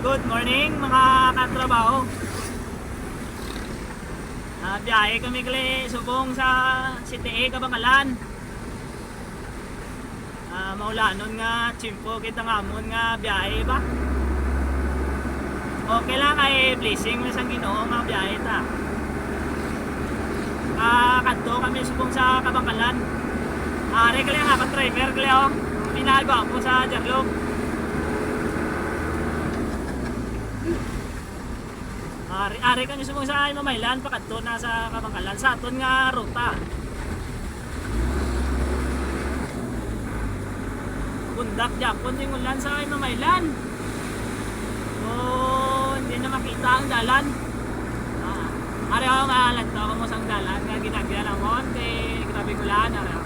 Good morning mga katrabaho. Biyahe kami kali subong sa CTE Kabangkalan. Maulanon nga chimpo kita ngamon nga biyahe ba. Okay lang kay blessing na sang Ginoo nga biyahe ta. Kadto kami subong sa Kabangkalan. Are kali nga driver kali oh. Pinagawa po sa Jarlog. Ari kami subong sa Mamaylan pakadto na sa Kabangkalan sa aton nga ruta. Bundak Japon yung ulan sa Mamaylan. Hindi na makita ang dalan. Ari ako nga lantaw mo sang dalan nga ginagyan ng monte, grabe ulan ara.